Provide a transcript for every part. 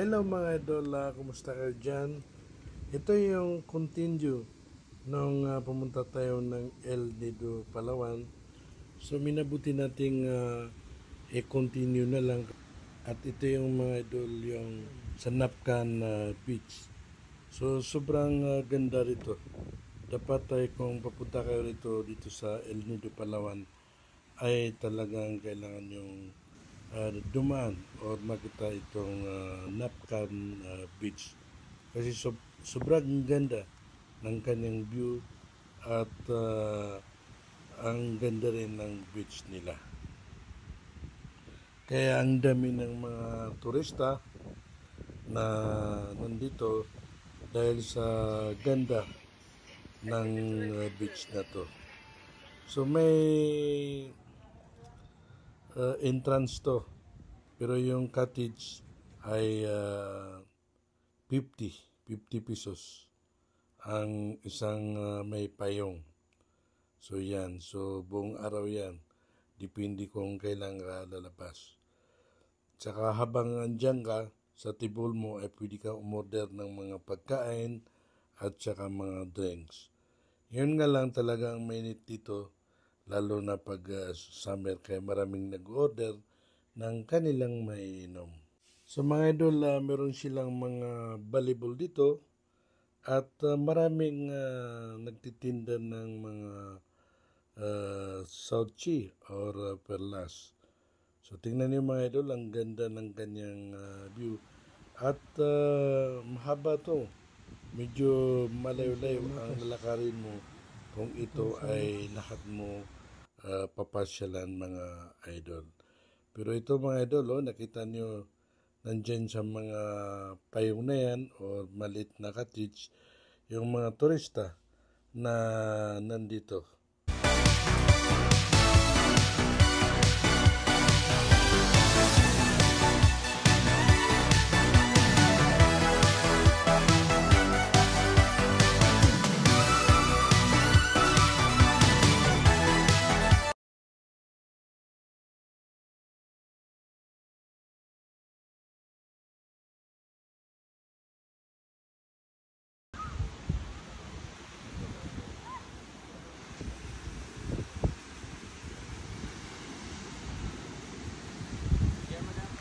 Hello mga idol, kumusta kayo dyan? Ito yung continue nung pumunta tayo ng El Nido, Palawan. So minabuti nating i-continue na lang. At ito yung mga idol, yung sa Napcan Beach. So sobrang ganda rito. Dapat ay kung papunta kayo rito dito sa El Nido, Palawan, ay talagang kailangan yung dumaan or makita itong Napcan Beach. Kasi sobrang ganda ng kanyang view at ang ganda rin ng beach nila. Kaya ang dami ng mga turista na nandito dahil sa ganda ng beach na to. So may entrance to, pero yung cottage ay 50 pesos ang isang may payong. So yan, so buong araw yan. Depende kung kailan ka lalabas. Tsaka habang andyan ka sa table mo ay pwede ka umorder ng mga pagkain at tsaka mga drinks. Yun nga lang talaga ang mainit dito, lalo na pag summer, kaya maraming nag-order ng kanilang maiinom. So mga idol, meron silang mga volleyball dito at maraming nagtitinda ng mga South Chi or perlas. So tingnan niyo mga idol, ang ganda ng kanyang view. At mahaba to. Medyo malayo-layo ang lalakarin mo kung ito ay lahat mo papasyalan mga idol. Pero ito mga idol, nakita niyo nandyan sa mga payong na yan o maliit na cottage yung mga turista na nandito.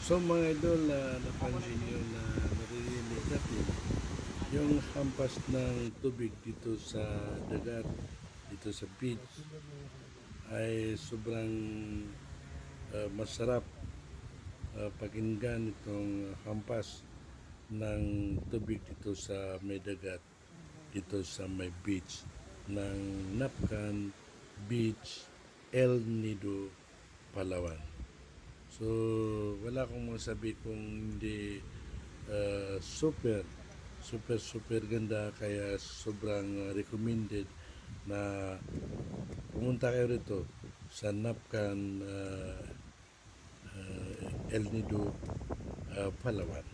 So mga idol, napansin nyo na naririnig natin yung hampas ng tubig dito sa dagat, dito sa beach, ay sobrang masarap pakinggan itong hampas ng tubig dito sa may dagat, dito sa may beach ng Napcan Beach, El Nido, Palawan. So, wala akong masabi kung hindi super ganda, kaya sobrang recommended na pumunta kayo rito sa Napcan El Nido, Palawan.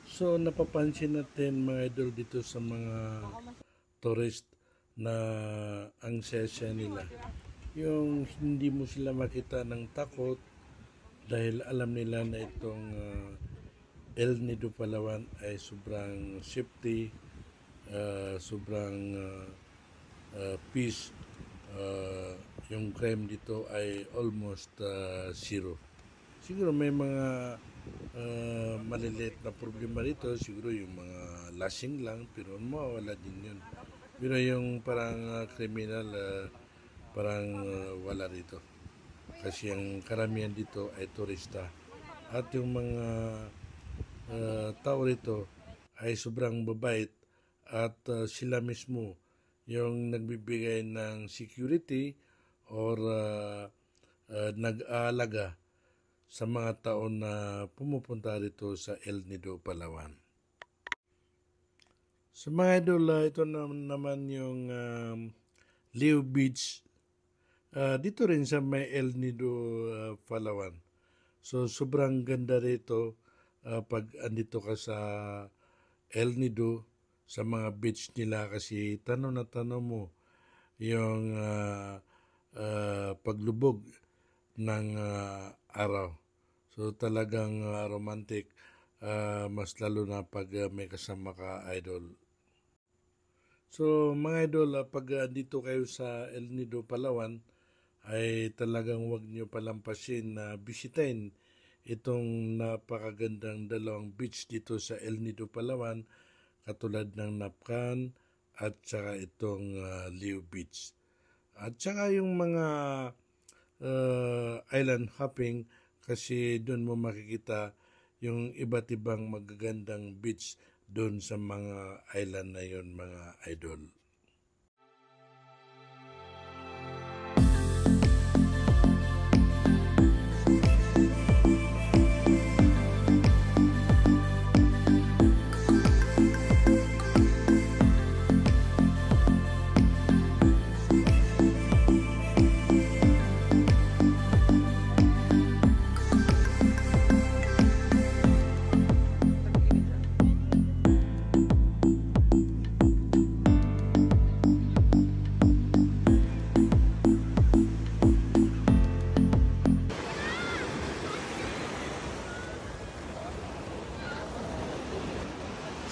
So, napapansin natin mga idol dito sa mga tourist na ang sesya nila. Yung hindi mo sila makita ng takot dahil alam nila na itong El Nido Palawan ay sobrang safety, sobrang peace. Yung crime dito ay almost zero. Siguro may mga maliliit na problema dito, siguro yung mga lasing lang, pero mawawala din yun. Pero yung parang criminal, parang wala dito. Kasi ang karamihan dito ay turista. At yung mga tao rito ay sobrang babait at sila mismo yung nagbibigay ng security or nag-aalaga sa mga tao na pumupunta rito sa El Nido, Palawan. Sa mga idol, ito naman yung Leo Beach. Dito rin sa may El Nido, Palawan. So sobrang ganda rito pag andito ka sa El Nido, sa mga beach nila, kasi tanaw na tanaw mo yung paglubog ng araw. So talagang romantic, mas lalo na pag may kasama ka idol. So mga idol, pag dito kayo sa El Nido, Palawan, ay talagang wag nyo palampasin na bisitahin itong napakagandang dalawang beach dito sa El Nido, Palawan, katulad ng Napcan at saka itong Leo Beach. At saka yung mga island hopping, kasi doon mo makikita yung iba't ibang magagandang beach doon sa mga island na yon, mga idol.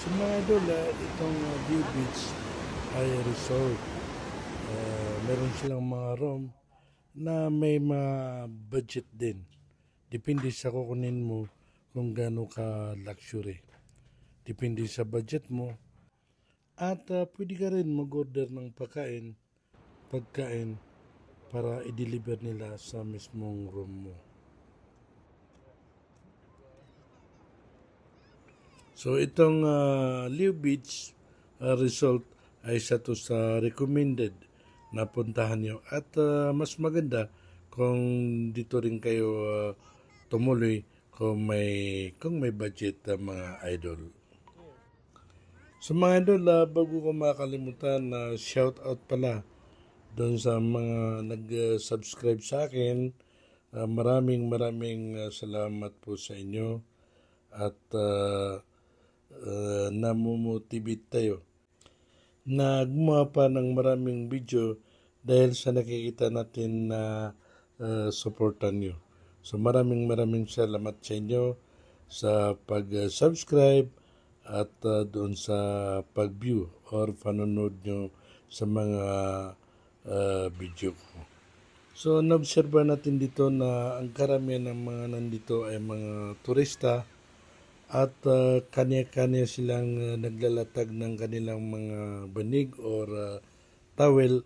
So mga idol, itong View Beach ay resort. Meron silang mga room na may mga budget din. Depende sa kukunin mo kung gaano ka luxury. Depende sa budget mo. At pwede ka rin mag-order ng pagkain para i-deliver nila sa mismong room mo. So itong Leo Beach Resort ay isa to sa recommended na puntahan nyo. At mas maganda kung dito rin kayo tumuloy kung may budget mga idol. So mga idol, bago ko makalimutan na shout out pala doon sa mga nag-subscribe sa akin. Maraming salamat po sa inyo at namomotivate tayo na gumawa pa ng maraming video dahil sa nakikita natin na supportan nyo. So maraming salamat sa inyo sa pag-subscribe at doon sa pag-view or panonood nyo sa mga video ko. So naobserba natin dito na ang karamihan ng mga nandito ay mga turista at kanya-kanya silang naglalatag ng kanilang mga banig or towel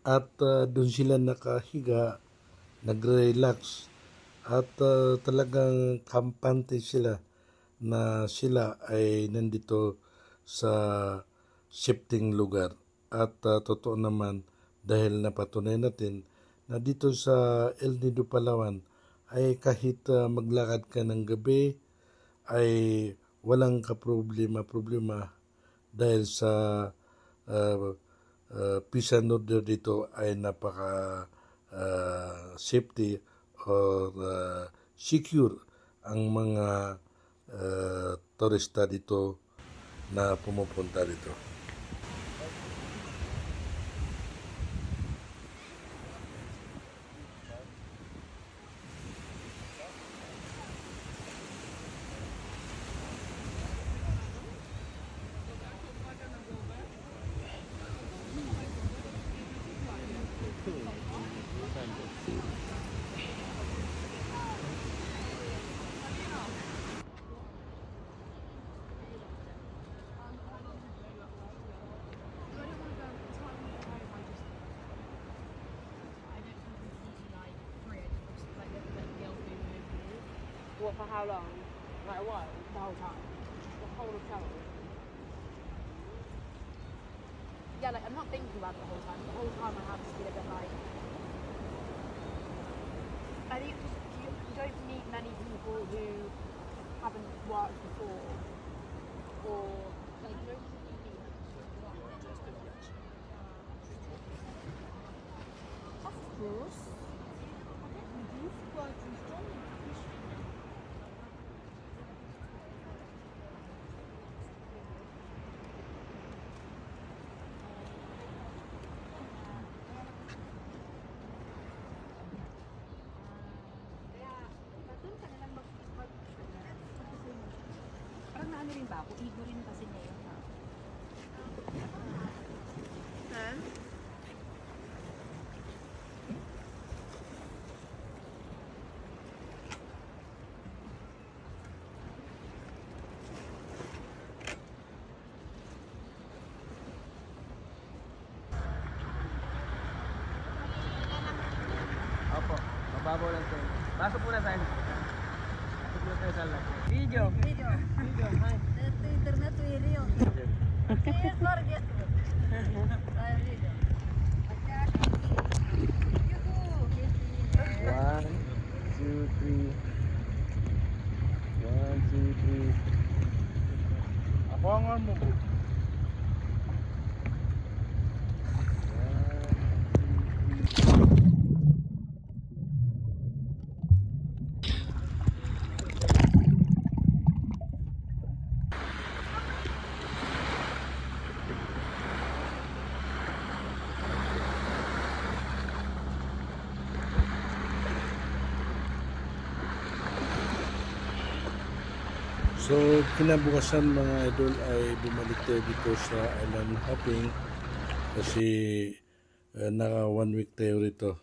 at doon sila nakahiga, nagre-relax at talagang kampante sila na sila ay nandito sa shifting lugar. At totoo naman dahil napatunay natin na dito sa El Nido, Palawan ay kahit maglakad ka ng gabi ay walang problema dahil sa peace and order dito ay napaka safety or secure ang mga turista dito na pumupunta dito. What, for how long? Like a while? The whole time? The whole of travel? Yeah, like I'm not thinking about it the whole time. The whole time I have to be a bit like... I think it's just, you don't meet many people who haven't worked before. Or, like, most of the people Of course. ba ako? Igo rin kasi ngayon. Ha? Opo, mababaw lang tayo. Pasok muna tayo. Pasok muna tayo sa lab. Video. Video. Hi. Это интернет video. Yes, Борис. Video. One, two, three. One, two, three. Ako ang mo po. So, kinabukasan mga idol ay bumalik tayo dito sa island hopping kasi naka 1 week tayo rito.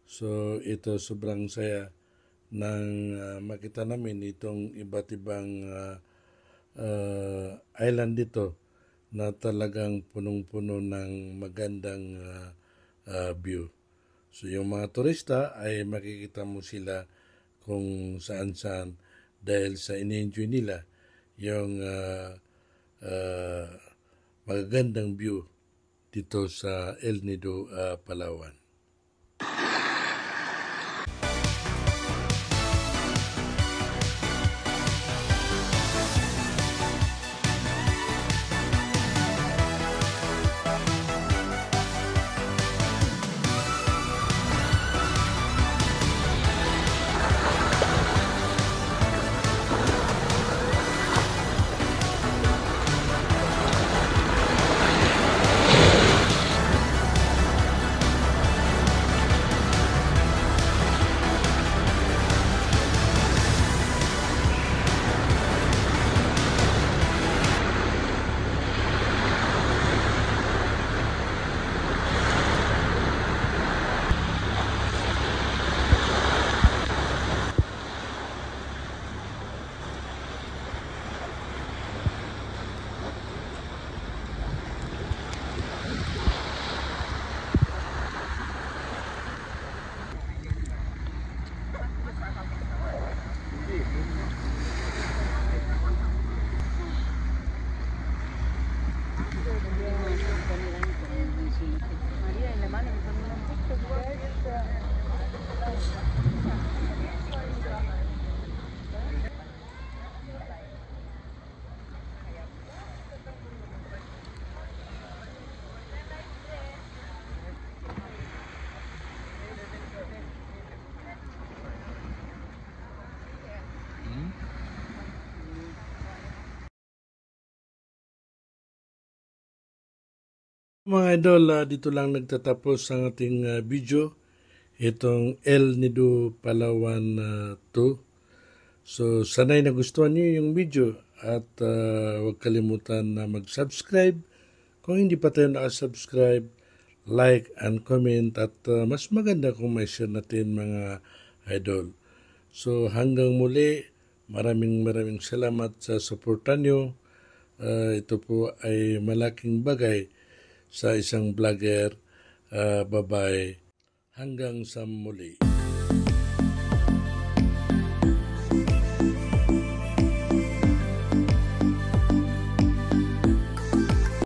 So, ito sobrang saya nang makita namin itong iba't ibang island dito na talagang punong-puno ng magandang view. So, yung mga turista ay makikita mo sila kung saan-saan dahil sa in-enjoy nila yung magagandang view dito sa El Nido, Palawan. Mga idol, dito lang nagtatapos ang ating video. Itong El Nido Palawan 2. So, sana'y nagustuhan niyo yung video at huwag kalimutan na mag-subscribe. Kung hindi pa tayo nakasubscribe, like and comment at mas maganda kung may share natin mga idol. So, hanggang muli, maraming salamat sa suporta niyo. Ito po ay malaking bagay sa isang vlogger. Bye-bye. Hanggang sa muli.